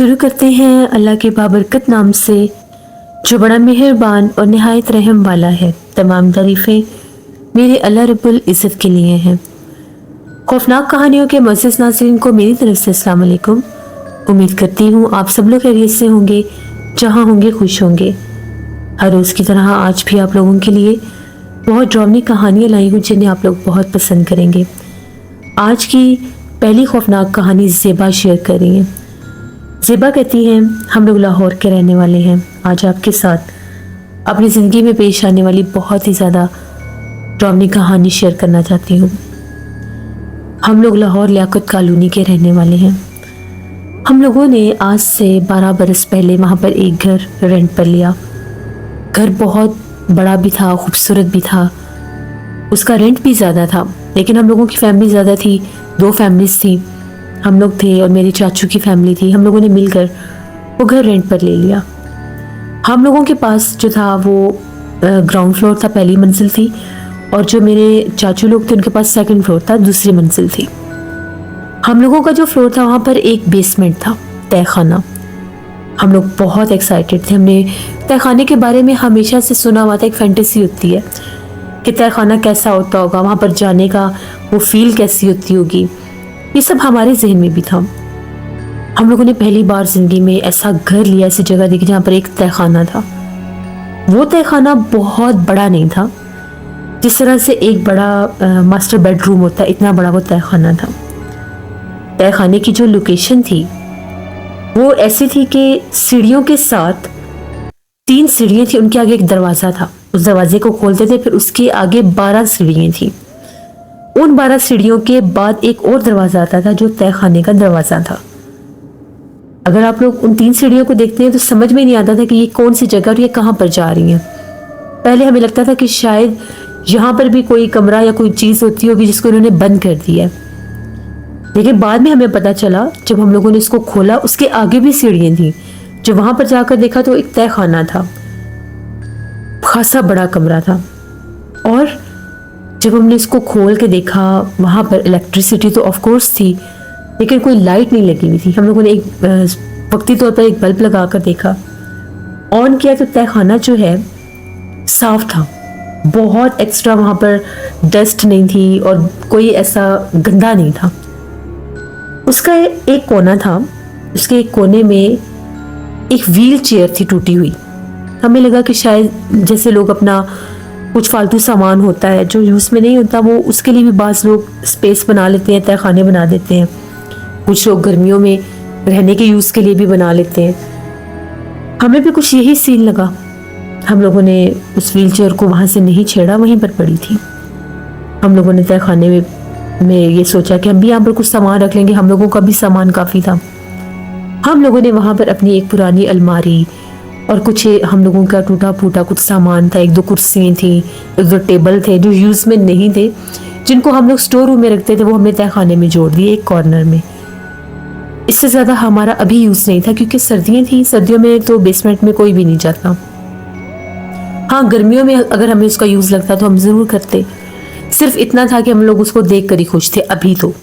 शुरू करते हैं अल्लाह के बाबरकत नाम से जो बड़ा मेहरबान और निहायत रहम वाला है। तमाम तारीफ़ें मेरे अल्लाह रब्बुल इज़्ज़त के लिए हैं। खौफनाक कहानियों के मुअज़्ज़ज़ नाज़रीन को मेरी तरफ से अस्सलाम वालेकुम। उम्मीद करती हूँ आप सब लोग खैरियत से होंगे, जहाँ होंगे खुश होंगे। हर रोज़ की तरह आज भी आप लोगों के लिए बहुत ड्रामनी कहानियाँ लाई हूँ जिन्हें आप लोग बहुत पसंद करेंगे। आज की पहली खौफनाक कहानी ज़ेबा शेयर कर रही हैं। ज़ेबा कहती हैं, हम लोग लाहौर के रहने वाले हैं। आज आपके साथ अपनी ज़िंदगी में पेश आने वाली बहुत ही ज़्यादा ड्रामनी कहानी शेयर करना चाहती हूँ। हम लोग लाहौर लियाकत कॉलोनी के रहने वाले हैं। हम लोगों ने आज से 12 बरस पहले वहाँ पर एक घर रेंट पर लिया। घर बहुत बड़ा भी था, खूबसूरत भी था, उसका रेंट भी ज़्यादा था, लेकिन हम लोगों की फैमिली ज़्यादा थी, 2 फैमिलीज थी। हम लोग थे और मेरे चाचू की फैमिली थी। हम लोगों ने मिलकर वो घर रेंट पर ले लिया। हम लोगों के पास जो था वो ग्राउंड फ्लोर था, पहली मंजिल थी, और जो मेरे चाचू लोग थे उनके पास सेकंड फ्लोर था, दूसरी मंजिल थी। हम लोगों का जो फ्लोर था वहाँ पर एक बेसमेंट था, तहखाना। हम लोग बहुत एक्साइटेड थे। हमने तहखाने के बारे में हमेशा से सुना हुआ था, एक फैंटेसी होती है कि तहखाना कैसा होता होगा, वहाँ पर जाने का वो फील कैसी होती होगी, ये सब हमारे जहन में भी था। हम लोगों ने पहली बार ज़िंदगी में ऐसा घर लिया, ऐसी जगह देखी जहाँ पर एक तहखाना था। वो तहखाना बहुत बड़ा नहीं था, जिस तरह से एक बड़ा मास्टर बेडरूम होता है, इतना बड़ा वो तहखाना था। तहखाने की जो लोकेशन थी वो ऐसी थी कि सीढ़ियों के साथ 3 सीढ़ियाँ थी, उनके आगे एक दरवाज़ा था। उस दरवाजे को खोलते थे, फिर उसके आगे 12 सीढ़ियाँ थी। उन 12 सीढ़ियों के बाद एक और दरवाज़ा आता था जो तहखाने का दरवाज़ा था। अगर आप लोग उन 3 सीढ़ियों को देखते हैं तो समझ में नहीं आता था कि ये कौन सी जगह और ये कहाँ पर जा रही हैं। पहले हमें लगता था कि शायद यहाँ पर भी कोई कमरा या कोई चीज़ होती होगी जिसको उन्होंने बंद कर दिया है, लेकिन बाद में हमें पता चला जब हम लोगों ने इसको खोला, उसके आगे भी सीढ़ियाँ थी। जब वहाँ पर जाकर देखा तो एक तहखाना था, खासा बड़ा कमरा था। और जब हमने इसको खोल के देखा, वहाँ पर इलेक्ट्रिसिटी तो ऑफ कोर्स थी, लेकिन कोई लाइट नहीं लगी हुई थी। हम लोगों ने एक वक्ती तौर पर एक बल्ब लगा कर देखा, ऑन किया तो तहखाना जो है साफ था, बहुत एक्स्ट्रा वहाँ पर डस्ट नहीं थी और कोई ऐसा गंदा नहीं था। उसका एक कोना था, उसके एक कोने में एक व्हील चेयर थी टूटी हुई। हमें लगा कि शायद जैसे लोग अपना कुछ फालतू सामान होता है जो यूज़ में नहीं होता, वो उसके लिए भी बाज़ लोग स्पेस बना लेते हैं, तहखाने बना देते हैं। कुछ लोग गर्मियों में रहने के यूज़ के लिए भी बना लेते हैं। हमें भी कुछ यही सीन लगा। हम लोगों ने उस व्हील चेयर को वहाँ से नहीं छेड़ा, वहीं पर पड़ी थी। हम लोगों ने तहखाने में ये सोचा कि हम भी यहाँ पर कुछ सामान रख लेंगे। हम लोगों का भी सामान काफ़ी था। हम लोगों ने वहाँ पर अपनी एक पुरानी अलमारी और कुछ हम लोगों का टूटा फूटा कुछ सामान था, 1-2 कुर्सियाँ थी, 1-2 टेबल थे जो यूज़ में नहीं थे, जिनको हम लोग स्टोर रूम में रखते थे, वो हमने तहखाने में जोड़ दिए एक कॉर्नर में। इससे ज़्यादा हमारा अभी यूज़ नहीं था क्योंकि सर्दियाँ थी। सर्दियों में तो बेसमेंट में कोई भी नहीं जाता। हाँ, गर्मियों में अगर हमें उसका यूज़ लगता तो हम ज़रूर करते। सिर्फ इतना था कि हम लोग उसको देख कर ही खुश थे। अभी तो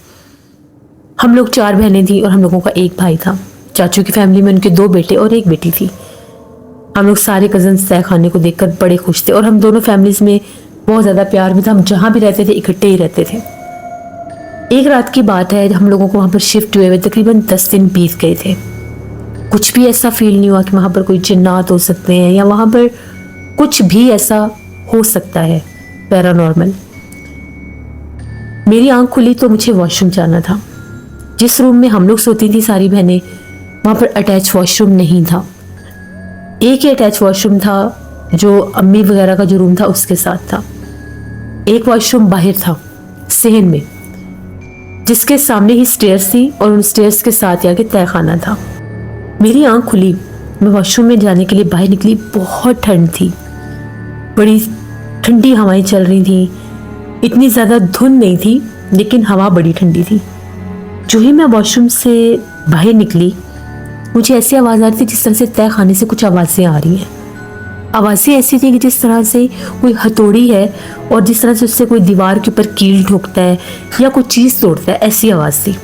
हम लोग 4 बहनें थी और हम लोगों का एक भाई था। चाचू की फैमिली में उनके 2 बेटे और एक बेटी थी। हम लोग सारे कज़न्स तहखाने को देखकर बड़े खुश थे और हम दोनों फैमिलीज में बहुत ज़्यादा प्यार भी था। हम जहाँ भी रहते थे इकट्ठे ही रहते थे। एक रात की बात है, हम लोगों को वहाँ पर शिफ्ट हुए तकरीबन 10 दिन बीत गए थे। कुछ भी ऐसा फील नहीं हुआ कि वहाँ पर कोई जिन्नात हो सकते हैं या वहाँ पर कुछ भी ऐसा हो सकता है पैरानॉर्मल। मेरी आंख खुली तो मुझे वॉशरूम जाना था। जिस रूम में हम लोग सोती थी सारी बहनें, वहाँ पर अटैच वॉशरूम नहीं था। एक ही अटैच वॉशरूम था जो अम्मी वगैरह का जो रूम था उसके साथ था। एक वॉशरूम बाहर था सहन में, जिसके सामने ही स्टेयर्स थी और उन स्टेयर्स के साथ आगे तहखाना था। मेरी आंख खुली, मैं वॉशरूम में जाने के लिए बाहर निकली। बहुत ठंड थी, बड़ी ठंडी हवाएं चल रही थी। इतनी ज़्यादा धुंध नहीं थी, लेकिन हवा बड़ी ठंडी थी। जो ही मैं वॉशरूम से बाहर निकली, मुझे ऐसी आवाज़ आ रही थी जिस तरह से तहखाने से कुछ आवाज़ें आ रही हैं। आवाज़ें ऐसी थी कि जिस तरह से कोई हथौड़ी है और जिस तरह से उससे कोई दीवार के ऊपर कील ठोकता है या कोई चीज़ तोड़ता है, ऐसी आवाज़ थी।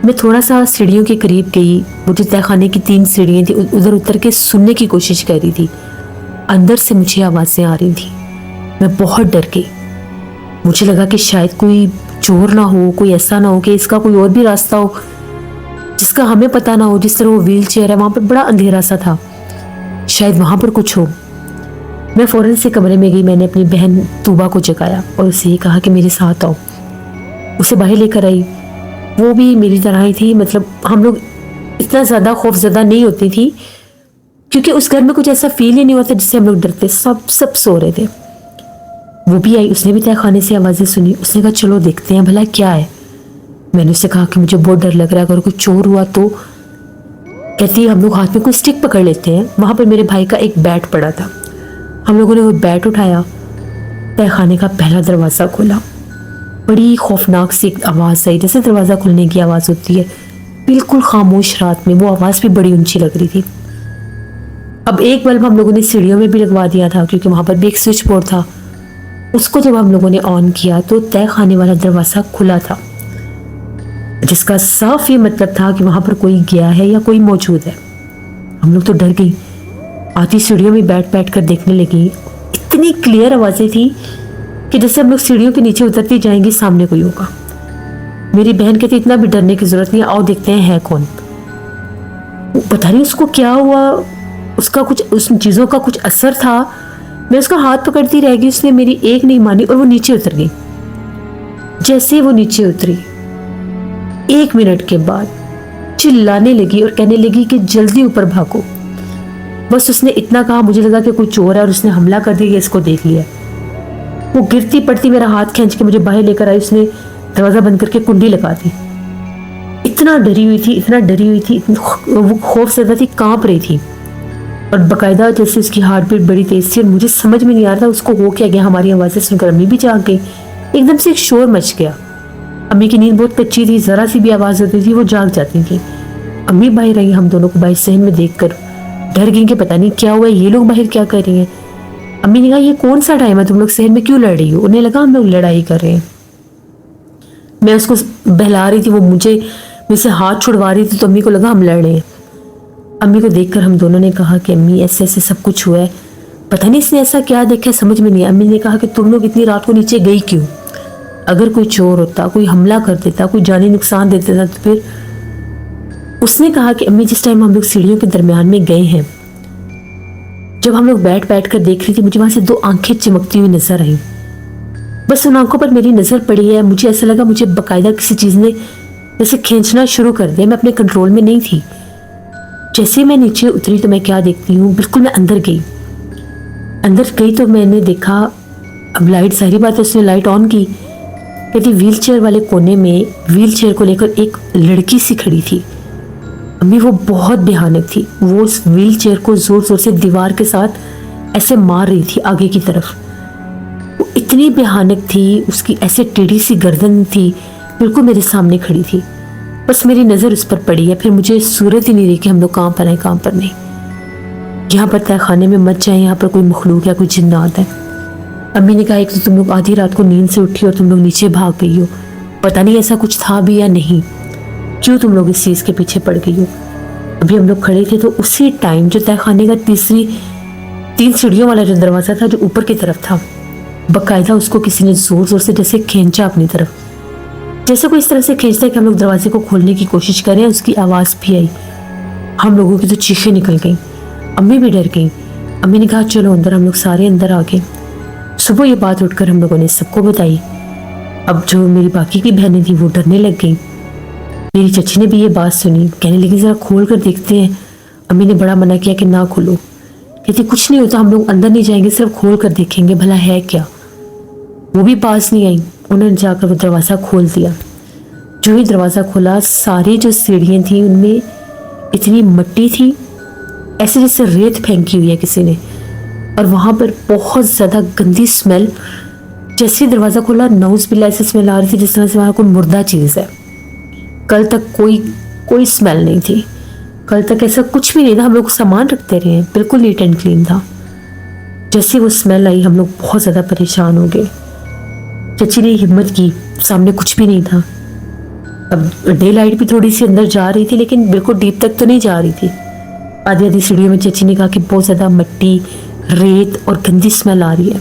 मैं थोड़ा सा सीढ़ियों के करीब गई। वो जो तहखाने की 3 सीढ़ियाँ थी, उधर उतर के सुनने की कोशिश कर रही थी। अंदर से मुझे आवाज़ें आ रही थी। मैं बहुत डर गई। मुझे लगा कि शायद कोई चोर ना हो, कोई ऐसा ना हो कि इसका कोई और भी रास्ता हो जिसका हमें पता ना हो। जिस तरह वो व्हील चेयर है, वहाँ पर बड़ा अंधेरा सा था, शायद वहाँ पर कुछ हो। मैं फ़ौरन से कमरे में गई। मैंने अपनी बहन तूबा को जगाया और उसे ये कहा कि मेरे साथ आओ। उसे बाहर लेकर आई। वो भी मेरी तरह ही थी। मतलब हम लोग इतना ज़्यादा खौफजदा नहीं होती थी, क्योंकि उस घर में कुछ ऐसा फील ही नहीं होता जिससे हम लोग डरते। सब सो रहे थे। वो भी आई। उसने भी तहखाने से आवाज़ें सुनी। उसने कहा चलो देखते हैं भला क्या है। मैंने उससे कहा कि मुझे बहुत डर लग रहा है, अगर कोई चोर हुआ तो। कहती है हम लोग हाथ में कोई स्टिक पकड़ लेते हैं। वहाँ पर मेरे भाई का एक बैट पड़ा था। हम लोगों ने वो बैट उठाया, तहखाने का पहला दरवाज़ा खोला। बड़ी खौफनाक सी एक आवाज़ आई, जैसे दरवाज़ा खुलने की आवाज़ होती है। बिल्कुल खामोश रात में वो आवाज़ भी बड़ी ऊंची लग रही थी। अब एक बल्ब हम लोगों ने सीढ़ियों में भी लगवा दिया था, क्योंकि वहाँ पर भी एक स्विच बोर्ड था। उसको जब हम लोगों ने ऑन किया तो तहखाने वाला दरवाज़ा खुला था, जिसका साफ ये मतलब था कि वहाँ पर कोई गया है या कोई मौजूद है। हम लोग तो डर गई। आती सीढ़ियों में बैठ कर देखने लगी। इतनी क्लियर आवाज़ें थी कि जैसे हम लोग सीढ़ियों के नीचे उतरती जाएंगे, सामने कोई होगा। मेरी बहन कहती इतना भी डरने की जरूरत नहीं, आओ देखते हैं है कौन। पता नहीं उसको क्या हुआ, उसका कुछ, उस चीज़ों का कुछ असर था। मैं उसका हाथ पकड़ती रह गई। उसने मेरी एक नहीं मानी और वो नीचे उतर गई। जैसे वो नीचे उतरी, 1 मिनट के बाद चिल्लाने लगी और कहने लगी कि जल्दी ऊपर भागो। बस उसने इतना कहा, मुझे लगा कि कोई चोर है और उसने हमला कर दिया, इसको देख लिया। वो गिरती पड़ती मेरा हाथ खींच के मुझे बाहर लेकर आई। उसने दरवाजा बंद करके कुंडी लगा दी। इतना डरी हुई थी, इतना डरी हुई थी, वो खौफ ज़्यादा थी, कांप रही थी। और बाकायदा जैसे उसकी हार्ट बीट बड़ी तेज थी और मुझे समझ में नहीं आ रहा था उसको हो क्या गया। हमारी आवाज़ें सुनकर अम्मी भी जाग गई। एकदम से एक शोर मच गया। अम्मी की नींद बहुत कच्ची थी, ज़रा सी भी आवाज़ होती थी वो जाग जाती थी। अम्मी बाहर रही। हम दोनों को बाहर सहन में देख कर डर गई कि पता नहीं क्या हुआ, ये लोग बाहर क्या कर रही हैं। अम्मी ने कहा ये कौन सा टाइम है, तुम लोग सहन में क्यों लड़ रही हो। उन्हें लगा हम लोग लड़ाई कर रहे हैं। मैं उसको बहला रही थी, वो मुझसे हाथ छुड़वा रही थी, तो अम्मी को लगा हम लड़ रहे हैं। अम्मी को देखकर हम दोनों ने कहा कि अम्मी ऐसे ऐसे सब कुछ हुआ है, पता नहीं इसने ऐसा क्या देखा है, समझ में नहीं। अम्मी ने कहा कि तुम लोग इतनी रात को नीचे गई क्यों। अगर कोई चोर होता, कोई हमला कर देता, कोई जानी नुकसान दे देता तो फिर। उसने कहा कि अम्मी जिस टाइम हम लोग सीढ़ियों के दरमियान में गए हैं, जब हम लोग बैठ कर देख रही थी, मुझे वहां से 2 आंखें चमकती हुई नजर आई। बस उन आंखों पर मेरी नजर पड़ी है। मुझे ऐसा लगा मुझे बाकायदा किसी चीज ने जैसे खींचना शुरू कर दिया। मैं अपने कंट्रोल में नहीं थी। जैसे मैं नीचे उतरी तो मैं क्या देखती हूँ, बिल्कुल मैं अंदर गई तो मैंने देखा, अब लाइट, सारी बात है उसने लाइट ऑन की। कहती व्हील चेयर वाले कोने में व्हील चेयर को लेकर एक लड़की सी खड़ी थी। अम्मी वो बहुत भयानक थी। वो उस व्हील चेयर को जोर जोर से दीवार के साथ ऐसे मार रही थी आगे की तरफ। वो इतनी भयानक थी, उसकी ऐसे टेढ़ी सी गर्दन थी, बिल्कुल मेरे सामने खड़ी थी। बस मेरी नज़र उस पर पड़ी है, फिर मुझे सूरत ही नहीं रही कि हम लोग कहाँ पर हैं कहाँ पर नहीं। यहाँ पर तहखाने में मत जाए, यहाँ पर कोई मखलूक या कोई जिन्नात है। अम्मी ने कहा एक तो तुम लोग आधी रात को नींद से उठी और तुम लोग नीचे भाग गई हो, पता नहीं ऐसा कुछ था भी या नहीं, क्यों तुम लोग इस चीज़ के पीछे पड़ गई हो। अभी हम लोग खड़े थे तो उसी टाइम जो तहखाने का 3 सीढ़ियों वाला जो दरवाज़ा था जो ऊपर की तरफ था, बाकायदा उसको किसी ने जोर जोर से जैसे खींचा अपनी तरफ, जैसे कोई इस तरह से खींचता है कि हम लोग दरवाजे को खोलने की कोशिश करें। उसकी आवाज़ भी आई। हम लोगों की तो चीखें निकल गई। अम्मी भी डर गई। अम्मी ने कहा चलो अंदर। हम लोग सारे अंदर आ गए। सुबह ये बात उठकर हम लोगों ने सबको बताई। अब जो मेरी बाकी की बहनें थी वो डरने लग गई। मेरी चची ने भी ये बात सुनी, कहने लगी ज़रा खोल कर देखते हैं। अम्मी ने बड़ा मना किया कि ना खोलो। कहती कुछ नहीं होता, हम लोग अंदर नहीं जाएंगे, सिर्फ खोल कर देखेंगे भला है क्या। वो भी पास नहीं आई। उन्होंने जाकर वो दरवाज़ा खोल दिया। जो ही दरवाज़ा खोला, सारी जो सीढ़ियाँ थी उनमें इतनी मिट्टी थी, ऐसे जैसे रेत फेंकी हुई है किसी ने। और वहाँ पर बहुत ज़्यादा गंदी स्मेल। जैसे ही दरवाज़ा खोला, नौज बिल्ला ऐसी स्मेल आ रही थी जिस तरह से वहाँ कोई मुर्दा चीज़ है। कल तक कोई स्मेल नहीं थी। कल तक ऐसा कुछ भी नहीं था। हम लोग सामान रखते रहे, बिल्कुल नीट एंड क्लीन था। जैसे वो स्मेल आई, हम लोग बहुत ज़्यादा परेशान हो गए। चची ने हिम्मत की, सामने कुछ भी नहीं था। अब डे लाइट भी थोड़ी सी अंदर जा रही थी, लेकिन बिल्कुल डीप तक तो नहीं जा रही थी। आधी आधी सीढ़ियों में चाची ने कहा कि बहुत ज़्यादा मिट्टी, रेत और गंदी स्मेल आ रही है।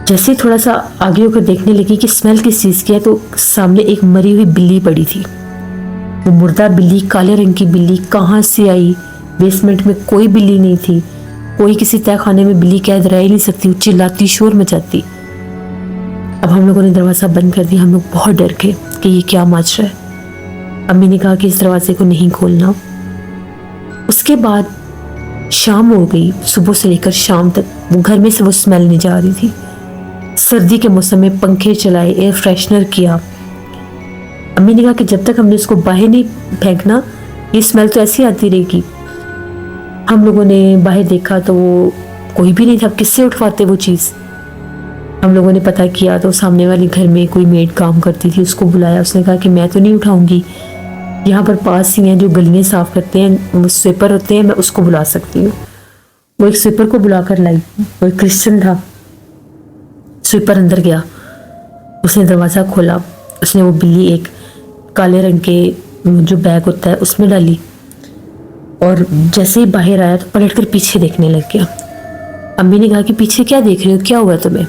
जैसे थोड़ा सा आगे होकर देखने लगी कि स्मेल किस चीज़ की है, तो सामने एक मरी हुई बिल्ली पड़ी थी। वो मुर्दा बिल्ली, काले रंग की बिल्ली कहाँ से आई? बेसमेंट में कोई बिल्ली नहीं थी, कोई किसी तय खाने में बिल्ली कैद रह ही नहीं सकती, चिल्लाती, शोर मचाती। अब हम लोगों ने दरवाज़ा बंद कर दिया। हम लोग बहुत डर गए कि ये क्या मच रहा है। अम्मी ने कहा कि इस दरवाजे को नहीं खोलना। उसके बाद शाम हो गई। सुबह से लेकर शाम तक वो घर में से वो स्मेल नहीं जा रही थी। सर्दी के मौसम में पंखे चलाए, एयर फ्रेशनर किया। अम्मी ने कहा कि जब तक हमने उसको बाहर नहीं फेंकना, ये स्मेल तो ऐसी आती रहेगी। हम लोगों ने बाहर देखा तो वो कोई भी नहीं था। किससे उठवाते वो चीज़? हम लोगों ने पता किया तो सामने वाले घर में कोई मेड काम करती थी, उसको बुलाया। उसने कहा कि मैं तो नहीं उठाऊंगी, यहाँ पर पास ही हैं जो गलियाँ साफ करते हैं, वो स्वीपर होते हैं, मैं उसको बुला सकती हूँ। वो एक स्वीपर को बुला कर लाई। वो एक क्रिश्चियन था। स्वीपर अंदर गया, उसने दरवाज़ा खोला। उसने वो बिल्ली एक काले रंग के जो बैग होता है उसमें डाली, और जैसे ही बाहर आया तो पलट कर पीछे देखने लग गया। अम्मी ने कहा कि पीछे क्या देख रहे हो, क्या हुआ तुम्हें?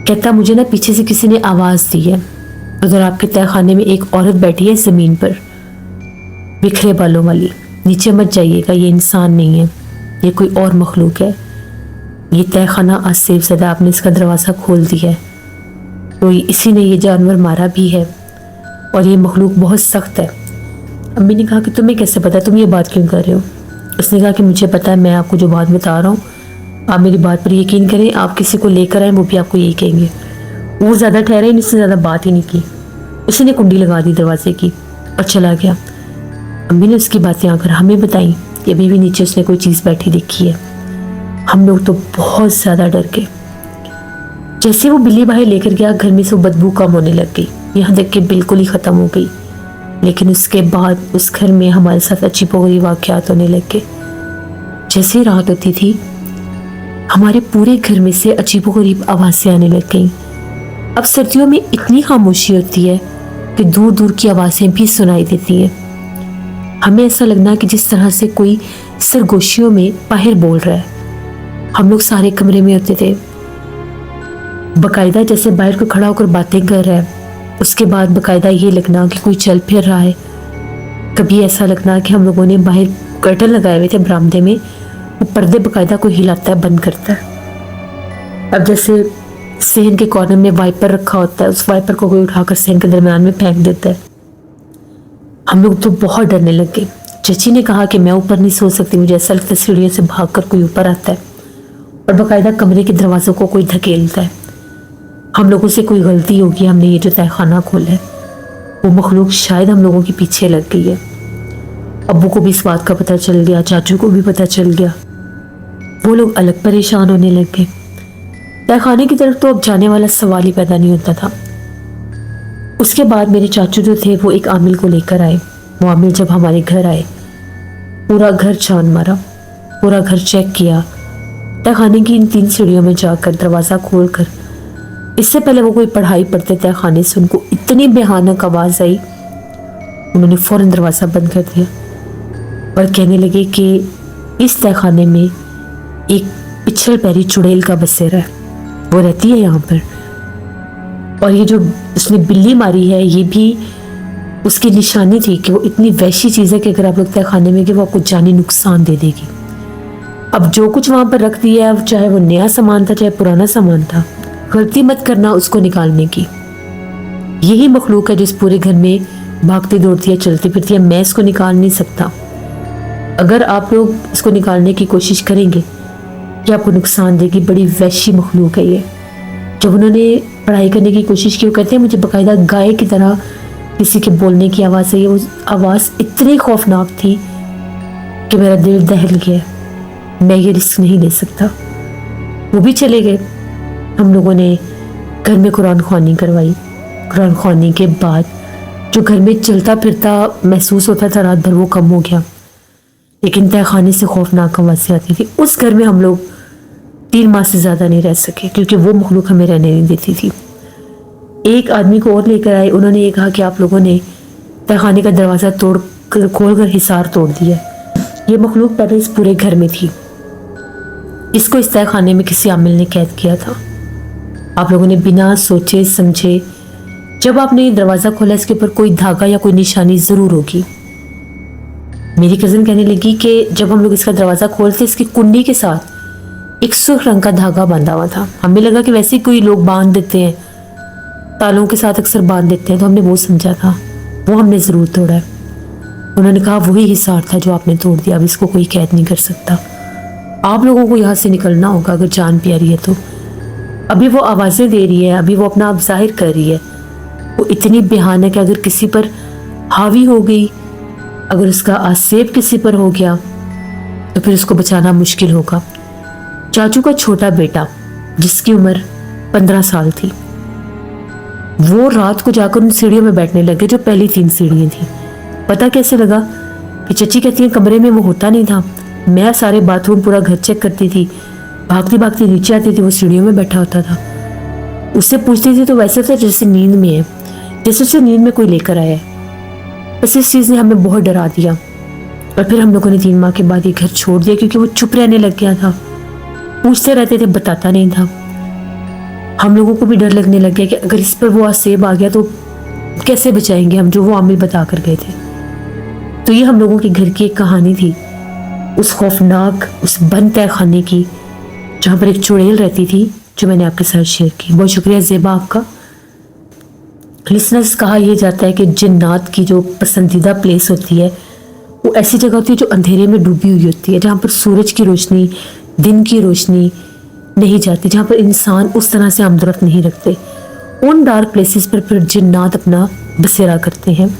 कहता मुझे ना पीछे से किसी ने आवाज़ दी है। उधर आपके तय खाने में एक औरत बैठी है ज़मीन पर, बिखरे बालों वाली। नीचे मत जाइएगा, ये इंसान नहीं है, ये कोई और मखलूक है। ये तय खाना आज सेवज़दा, आपने इसका दरवाज़ा खोल दिया है, तो इसी ने ये जानवर मारा भी है, और ये मखलूक बहुत सख्त है। अम्मी ने कहा कि तुम्हें कैसे पता, तुम ये बात क्यों कर रहे हो? उसने कहा कि मुझे पता है, मैं आपको जो बात बता रहा हूँ आप मेरी बात पर यकीन करें। आप किसी को लेकर आए वो भी आपको यही कहेंगे। वो ज़्यादा ठहरे, इससे ज़्यादा बात ही नहीं की। उसी ने कुंडी लगा दी दरवाजे की और चला गया। अम्मी ने उसकी बातें आकर हमें बताई कि अभी भी नीचे उसने कोई चीज़ बैठी देखी है। हम लोग तो बहुत ज़्यादा डर गए। जैसे वो बिल्ली बाहर लेकर गया, घर में से बदबू कम होने लग गई, यहाँ तक कि बिल्कुल ही ख़त्म हो गई। लेकिन उसके बाद उस घर में हमारे साथ अजीबोगरीब वाक़यात होने लग गए। जैसे रात होती थी, हमारे पूरे घर में से अजीबोगरीब आवाज़ें आने लग गईं। अब सर्दियों में इतनी खामोशी होती है कि दूर दूर की आवाज़ें भी सुनाई देती हैं। हमें ऐसा लगना कि जिस तरह से कोई सरगोशियों में बाहर बोल रहा है। हम लोग सारे कमरे में होते थे, बाकायदा जैसे बाहर को खड़ा होकर बातें कर रहा है। उसके बाद बाकायदा ये लगना कि कोई चल फिर रहा है। कभी ऐसा लगना कि हम लोगों ने बाहर कर्टन लगाए हुए थे बरामदे में, वो पर्दे बाकायदा कोई हिलाता है, बंद करता है। अब जैसे सेहन के कॉर्नर में वाइपर रखा होता है, उस वाइपर को कोई उठाकर सेहन के दरमियान में फेंक देता है। हम लोग तो बहुत डरने लग गए। चची ने कहा कि मैं ऊपर नहीं सो सकती, मुझे ऐसा लगता है सीढ़ियों से भागकर कोई ऊपर आता है और बाकायदा कमरे के दरवाजों को कोई धकेलता है। हम लोगों से कोई गलती होगी, हमने ये जो तहखाना खोला है, वो मखलूक शायद हम लोगों के पीछे लग गई है। अब्बू को भी इस बात का पता चल गया, चाचू को भी पता चल गया। वो लोग अलग परेशान होने लग गए। तहखाने की तरफ तो अब जाने वाला सवाल ही पैदा नहीं होता था। उसके बाद मेरे चाचू जो थे वो एक आमिल को लेकर आए। वो आमिल जब हमारे घर आए, पूरा घर छान मारा, पूरा घर चेक किया, तहखाने की इन 3 सीढ़ियों में जाकर दरवाज़ा खोलकर। इससे पहले वो कोई पढ़ाई पढ़ते तहखाने से उनको इतनी भयानक आवाज़ आई, उन्होंने फ़ौरन दरवाज़ा बंद कर दिया और कहने लगे कि इस तहखाने में एक पिछल पैरी चुड़ैल का बसेरा है, वो रहती है यहाँ पर, और ये जो उसने बिल्ली मारी है ये भी उसकी निशानी थी कि वो इतनी वैसी चीज़ है कि अगर आप लोग तहखाने में गए वो आपको जानी नुकसान दे देगी। अब जो कुछ वहाँ पर रख दिया है, चाहे वो नया सामान था चाहे पुराना सामान था, गलती मत करना उसको निकालने की। यही मखलूक है जिस पूरे घर में भागती दौड़ती है, चलती फिरती है। मैं इसको निकाल नहीं सकता। अगर आप लोग इसको निकालने की कोशिश करेंगे कि आपको नुकसान देगी। बड़ी वैशी मखलूक है ये। जब उन्होंने पढ़ाई करने की कोशिश की, वो कहते हैं मुझे बाकायदा गाय की तरह किसी के बोलने की आवाज़ आई है। वो आवाज़ इतनी खौफनाक थी कि मेरा दिल दहल गया। मैं ये रिस्क नहीं ले सकता। वो भी चले गए। हम लोगों ने घर में कुरान ख्वानी करवाई। कुरान ख्वानी के बाद जो घर में चलता फिरता महसूस होता था रात भर, वो कम हो गया। लेकिन तहखाने से खौफनाक आवाज़ें आती थी। उस घर में हम लोग 3 माह से ज़्यादा नहीं रह सके क्योंकि वो मखलूक हमें रहने नहीं देती थी। एक आदमी को और लेकर आए। उन्होंने ये कहा कि आप लोगों ने तहखाने का दरवाज़ा खोलकर हिसार तोड़ दिया। ये मखलूक पहले इस पूरे घर में थी। इसको इस तहखाने में किसी आमिल ने कैद किया था। आप लोगों ने बिना सोचे समझे जब आपने ये दरवाज़ा खोला, इसके ऊपर कोई धागा या कोई निशानी ज़रूर होगी। मेरी कज़न कहने लगी कि जब हम लोग इसका दरवाज़ा खोलते, इसकी कुंडी के साथ एक सुर्ख रंग का धागा बांधा हुआ था। हमें लगा कि वैसे ही कोई लोग बांध देते हैं, तालों के साथ अक्सर बांध देते हैं, तो हमने वो समझा था। वो हमने ज़रूर तोड़ा है। उन्होंने कहा वही हिसार था जो आपने तोड़ दिया, अब इसको कोई कैद नहीं कर सकता। आप लोगों को यहाँ से निकलना होगा अगर जान प्यारी है तो। अभी वो आवाज़ें दे रही है, अभी वो अपना आप जाहिर कर रही है। वो इतनी भयानक है, अगर किसी पर हावी हो गई, अगर उसका आसेब किसी पर हो गया तो फिर उसको बचाना मुश्किल होगा। चाचू का छोटा बेटा जिसकी उम्र 15 साल थी, वो रात को जाकर उन सीढ़ियों में बैठने लगे जो पहली 3 सीढ़ियाँ थी। पता कैसे लगा कि चची कहती है कमरे में वो होता नहीं था। मैं सारे बाथरूम पूरा घर चेक करती थी, भागती भागती नीचे आती थी, वो सीढ़ियों में बैठा होता था। उससे पूछती थी तो वैसे था जैसे नींद में है, जैसे उसे नींद में कोई लेकर आया है। बस इस चीज़ ने हमें बहुत डरा दिया और फिर हम लोगों ने 3 माह के बाद ये घर छोड़ दिया क्योंकि वो चुप रहने लग गया था। पूछते रहते थे, बताता नहीं था। हम लोगों को भी डर लगने लग गया कि अगर इस पर वो आसेब आ गया तो कैसे बचाएंगे हम, जो वो आमिल बता कर गए थे। तो ये हम लोगों के घर की एक कहानी थी, उस खौफनाक, उस बंद तहखाने की जहाँ पर एक चुड़ैल रहती थी, जो मैंने आपके साथ शेयर की। बहुत शुक्रिया ज़ेबा आपका। लिसनर्स, कहा यह जाता है कि जिन्नात की जो पसंदीदा प्लेस होती है वो ऐसी जगह होती है जो अंधेरे में डूबी हुई होती है, जहाँ पर सूरज की रोशनी, दिन की रोशनी नहीं जाती, जहाँ पर इंसान उस तरह से आमदरफ्त नहीं रखते। उन डार्क प्लेसेस पर फिर जिन्नात अपना बसेरा करते हैं।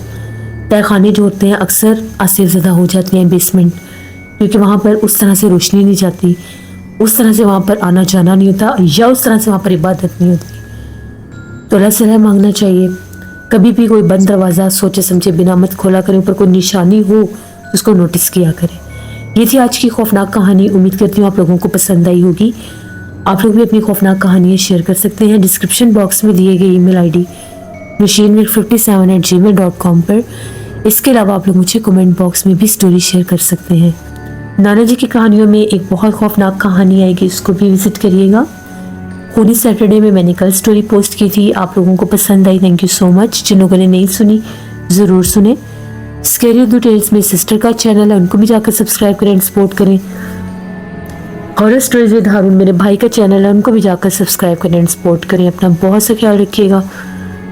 तहखाने जो होते हैं अक्सर आसिफज़दा हो जाती हैं बेसमेंट, क्योंकि वहाँ पर उस तरह से रोशनी नहीं जाती, उस तरह से वहाँ पर आना जाना नहीं होता, या उस तरह से वहाँ पर इबादत नहीं होती। तो अल्लाह से रहम मांगना चाहिए। कभी भी कोई बंद दरवाज़ा सोचे समझे बिना मत खोला करें। ऊपर कोई निशानी हो तो उसको नोटिस किया करें। ये थी आज की खौफनाक कहानी। उम्मीद करती हूँ आप लोगों को पसंद आई होगी। आप लोग भी अपनी खौफनाक कहानियाँ शेयर कर सकते हैं डिस्क्रिप्शन बॉक्स में दिए गए ईमेल ID nasheenmir57@gmail.com पर। इसके अलावा आप लोग मुझे कमेंट बॉक्स में भी स्टोरी शेयर कर सकते हैं। नाना जी की कहानियों में एक बहुत खौफनाक कहानी आएगी, उसको भी विजिट करिएगा। खूनी सैटरडे में मैंने कल स्टोरी पोस्ट की थी, आप लोगों को पसंद आई, थैंक यू सो मच। जिन लोगों ने नहीं सुनी ज़रूर सुने। स्कैरी उर्दू टेल्स में सिस्टर का चैनल है, उनको भी जाकर सब्सक्राइब करें, सपोर्ट करें। हॉरर स्टोरीज विद हारून मेरे भाई का चैनल है, उनको भी जाकर सब्सक्राइब करें, सपोर्ट करें। अपना बहुत सा ख्याल रखिएगा।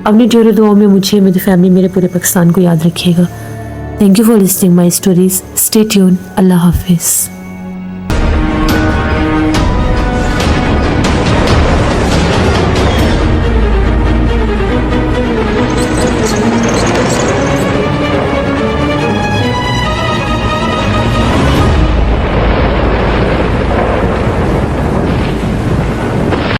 अपनी ढेरों दुआओं में मुझे, मेरी फैमिली, मेरे पूरे पाकिस्तान को याद रखिएगा। Thank you for listening my stories. Stay tune. अल्लाह हाफिज़।